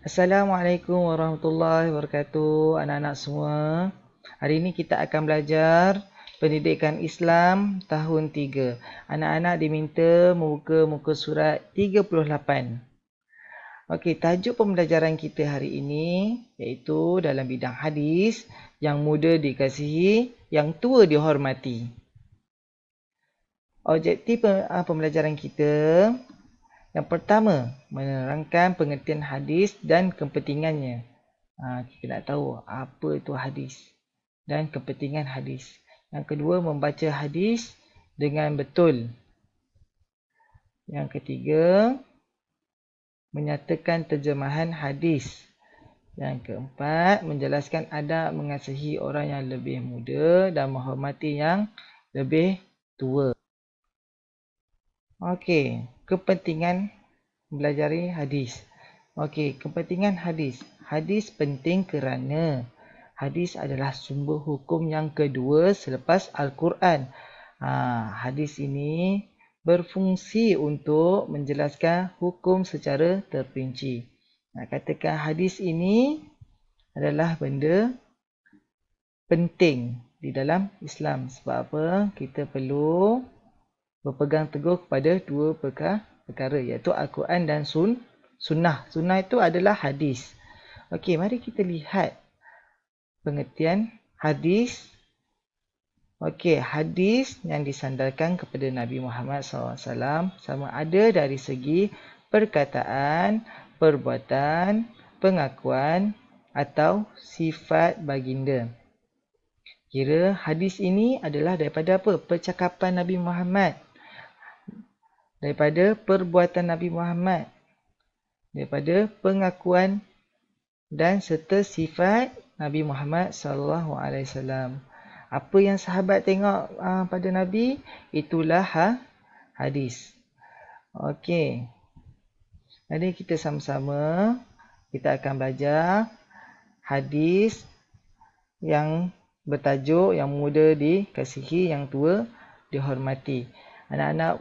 Assalamualaikum warahmatullahi wabarakatuh, anak-anak semua. Hari ini kita akan belajar Pendidikan Islam tahun 3. Anak-anak diminta membuka muka surat 38. Okey, tajuk pembelajaran kita hari ini iaitu dalam bidang hadis, yang muda dikasihi, yang tua dihormati. Objektif pembelajaran kita, yang pertama, menerangkan pengertian hadis dan kepentingannya. Kita nak tahu apa itu hadis dan kepentingan hadis. Yang kedua, membaca hadis dengan betul. Yang ketiga, menyatakan terjemahan hadis. Yang keempat, menjelaskan adab mengasihi orang yang lebih muda dan menghormati yang lebih tua. Okey, kepentingan belajar hadis. Okey, kepentingan hadis. Hadis penting kerana hadis adalah sumber hukum yang kedua selepas Al-Quran. Hadis ini berfungsi untuk menjelaskan hukum secara terperinci. Katakan hadis ini adalah benda penting di dalam Islam. Sebab apa? Kita perlu berpegang teguh kepada dua perkara, iaitu Al-Quran dan Sunnah. Sunnah itu adalah hadis. Okey, mari kita lihat pengertian hadis. Okey, hadis yang disandarkan kepada Nabi Muhammad SAW sama ada dari segi perkataan, perbuatan, pengakuan atau sifat baginda. Kira hadis ini adalah daripada apa? Percakapan Nabi Muhammad. Daripada perbuatan Nabi Muhammad, daripada pengakuan dan serta sifat Nabi Muhammad SAW. Apa yang sahabat tengok pada Nabi, itulah hadis. Okey. Jadi kita sama-sama kita akan belajar hadis yang bertajuk yang muda dikasihi, yang tua dihormati. Anak-anak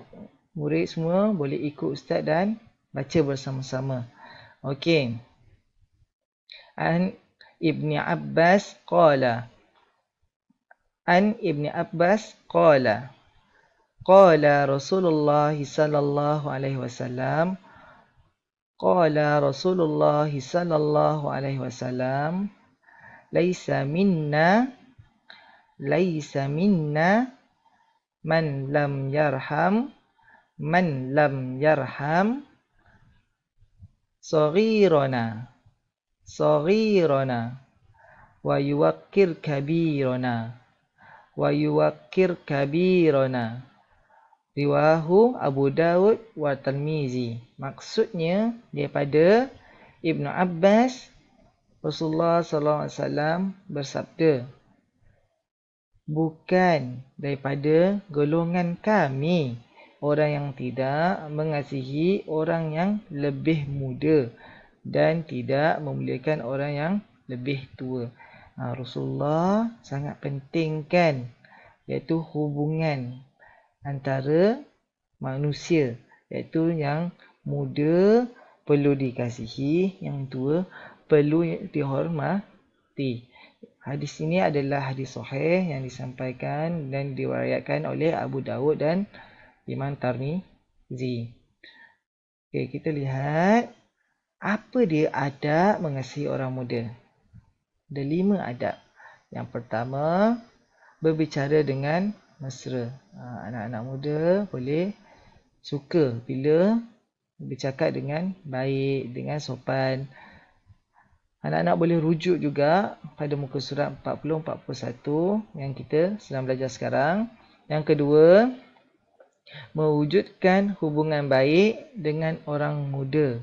murid semua boleh ikut ustaz dan baca bersama-sama. Okey. An Ibni Abbas qala. An Ibni Abbas qala. Qala Rasulullah sallallahu alaihi wasallam. Qala Rasulullah sallallahu alaihi wasallam. Laisa minna man lam yarham saghirana wa yuwaqqir kabirana. Riwahu Abu Dawud wa Tirmizi. Maksudnya daripada Ibnu Abbas, Rasulullah SAW bersabda, bukan daripada golongan kami orang yang tidak mengasihi orang yang lebih muda dan tidak memuliakan orang yang lebih tua. Rasulullah sangat pentingkan iaitu hubungan antara manusia, iaitu yang muda perlu dikasihi, yang tua perlu dihormati. Hadis ini adalah hadis sahih yang disampaikan dan diriwayatkan oleh Abu Dawud dan Imam Tirmizi. Okey, kita lihat apa dia adab mengasihi orang muda. Ada 5 adab. Yang pertama, berbicara dengan mesra. Anak-anak muda boleh suka bila bercakap dengan baik, dengan sopan. Anak-anak boleh rujuk juga pada muka surat 40-41 yang kita sedang belajar sekarang. Yang kedua, mewujudkan hubungan baik dengan orang muda.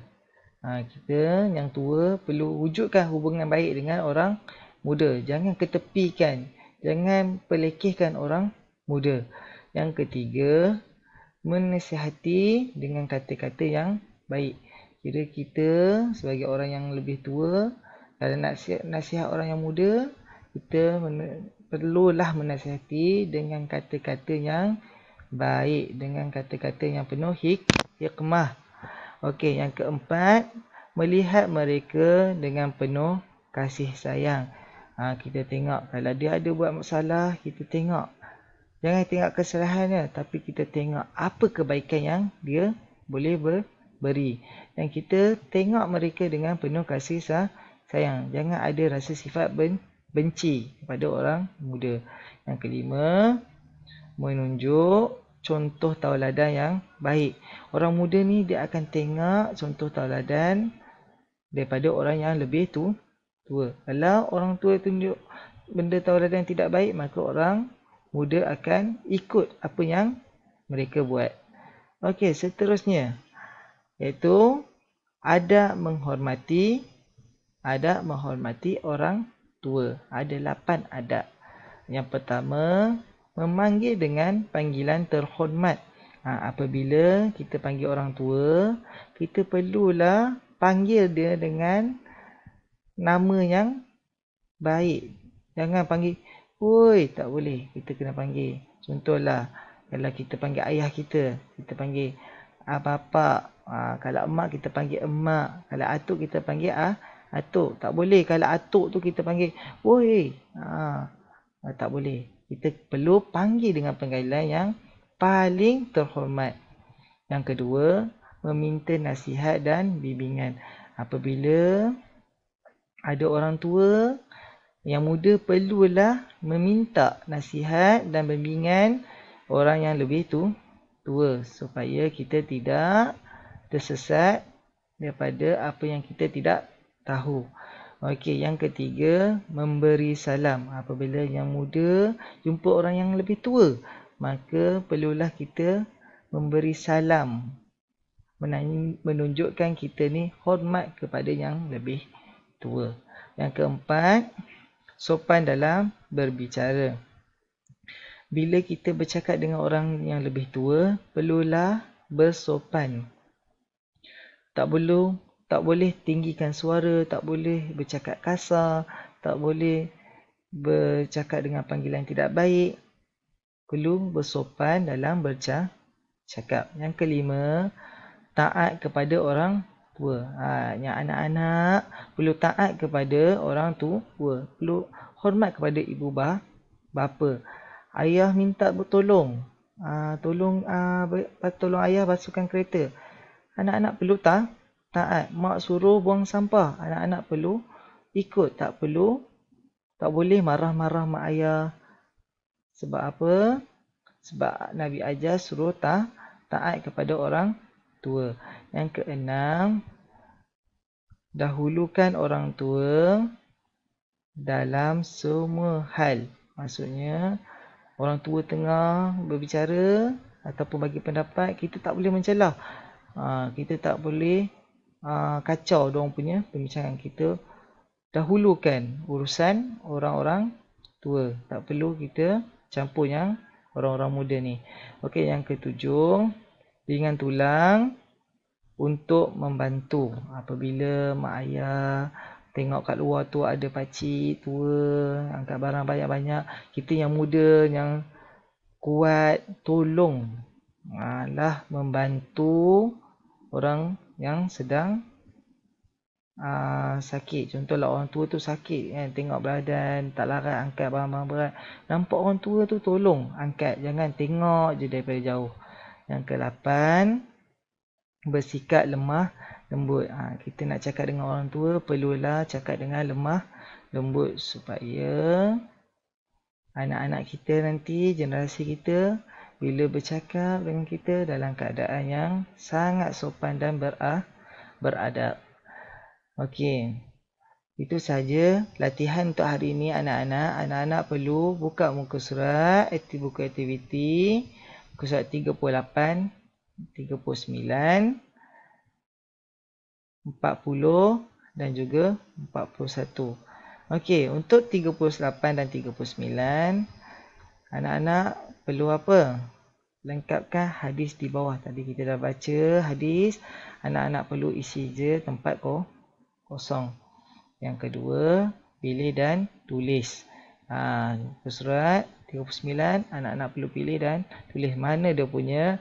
Kita yang tua perlu wujudkan hubungan baik dengan orang muda. Jangan ketepikan, jangan pelekehkan orang muda. Yang ketiga, menasihati dengan kata-kata yang baik. Kira kita sebagai orang yang lebih tua, kalau nasihat orang yang muda, kita perlulah menasihati dengan kata-kata yang baik, dengan kata-kata yang penuh hikmah. Okey, yang keempat, melihat mereka dengan penuh kasih sayang. Kita tengok kalau dia ada buat masalah, kita tengok. Jangan tengok kesalahannya, tapi kita tengok apa kebaikan yang dia boleh beri. Dan kita tengok mereka dengan penuh kasih sayang. Jangan ada rasa sifat benci kepada orang muda. Yang kelima, menunjuk contoh tauladan yang baik. Orang muda ni dia akan tengok contoh tauladan daripada orang yang lebih tua. Kalau orang tua tunjuk benda tauladan yang tidak baik, maka orang muda akan ikut apa yang mereka buat. Okey, seterusnya iaitu adab menghormati orang tua. Ada 8 adab. Yang pertama, memanggil dengan panggilan terhormat. Apabila kita panggil orang tua, kita perlulah panggil dia dengan nama yang baik. Jangan panggil, "Woi", tak boleh. Kita kena panggil. Contohlah, kalau kita panggil ayah kita panggil bapak. Kalau emak, kita panggil emak. Kalau atuk, kita panggil atuk. Tak boleh kalau atuk tu kita panggil, "Woi". Tak boleh. Kita perlu panggil dengan panggilan yang paling terhormat. Yang kedua, meminta nasihat dan bimbingan. Apabila ada orang tua, yang muda perlulah meminta nasihat dan bimbingan orang yang lebih tua supaya kita tidak tersesat daripada apa yang kita tidak tahu. Okey, yang ketiga, memberi salam. Apabila yang muda jumpa orang yang lebih tua, maka perlulah kita memberi salam, menunjukkan kita ni hormat kepada yang lebih tua. Yang keempat, sopan dalam berbicara. Bila kita bercakap dengan orang yang lebih tua, perlulah bersopan. Tak boleh tinggikan suara, tak boleh bercakap kasar, tak boleh bercakap dengan panggilan tidak baik. Perlu bersopan dalam bercakap. Yang kelima, taat kepada orang tua. Yang anak-anak perlu taat kepada orang tua. Perlu hormat kepada ibu bapa. Ayah minta bertolong. Tolong ayah basuhkan kereta. Anak-anak perlu taat. Mak suruh buang sampah, anak-anak perlu ikut. Tak boleh marah-marah mak ayah. Sebab apa? Sebab Nabi ajar suruh taat kepada orang tua. Yang keenam, dahulukan orang tua dalam semua hal. Maksudnya, orang tua tengah berbicara ataupun bagi pendapat, kita tak boleh mencelah. Kita tak boleh kacau diorang punya pembincangan. Kita dahulukan urusan orang-orang tua. Tak perlu kita campur yang orang-orang muda ni. Okey, yang ketujuh, ringan tulang untuk membantu. Apabila mak ayah tengok kat luar tu ada pakcik tua angkat barang banyak-banyak, kita yang muda yang kuat tolong membantu orang yang sedang sakit. Contohlah orang tua tu sakit kan, tengok badan tak larat angkat barang-barang berat, nampak orang tua tu tolong angkat, jangan tengok je daripada jauh. Yang ke-8, bersikap lemah lembut. Kita nak cakap dengan orang tua, perlulah cakap dengan lemah lembut supaya anak-anak kita nanti, generasi kita, bila bercakap dengan kita dalam keadaan yang sangat sopan dan beradab. Okey, itu saja latihan untuk hari ini anak-anak. Anak-anak perlu buka muka surat, buku aktiviti, muka surat 38, 39, 40 dan juga 41. Okey, untuk 38 dan 39, anak-anak perlu apa? Lengkapkan hadis di bawah. Tadi kita dah baca hadis. Anak-anak perlu isi je tempat kosong. Yang kedua, pilih dan tulis. Surat 39, anak-anak perlu pilih dan tulis mana dia punya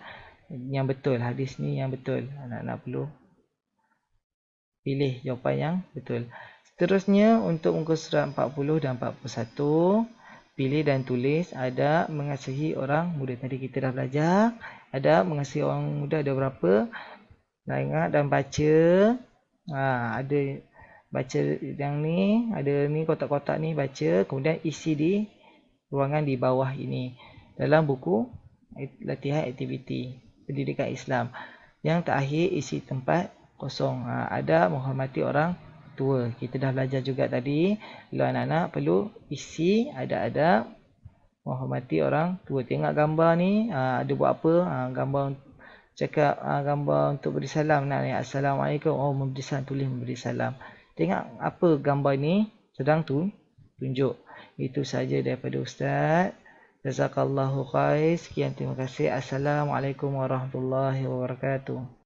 yang betul. Hadis ni yang betul. Anak-anak perlu pilih jawapan yang betul. Seterusnya untuk muka surat 40 dan 41, pilih dan tulis. Ada mengasihi orang muda, tadi kita dah belajar. Ada mengasihi orang muda ada berapa? Dah ingat dan baca. Ada baca yang ni, ada ni kotak-kotak ni baca, kemudian isi di ruangan di bawah ini dalam buku latihan aktiviti pendidikan Islam. Yang terakhir isi tempat kosong. Ada menghormati orang tua. Kita dah belajar juga tadi. Kalau anak-anak perlu isi ada menghormati orang tua. Tengok gambar ni, ada buat apa? Gambar cakap, gambar untuk beri salam. Nak ni, Assalamualaikum. Oh, memberi salam, tulis memberi salam. Tengok apa gambar ni sedang tunjuk. Itu saja daripada Ustaz. Jazakallahu khair. Sekian, terima kasih. Assalamualaikum warahmatullahi wabarakatuh.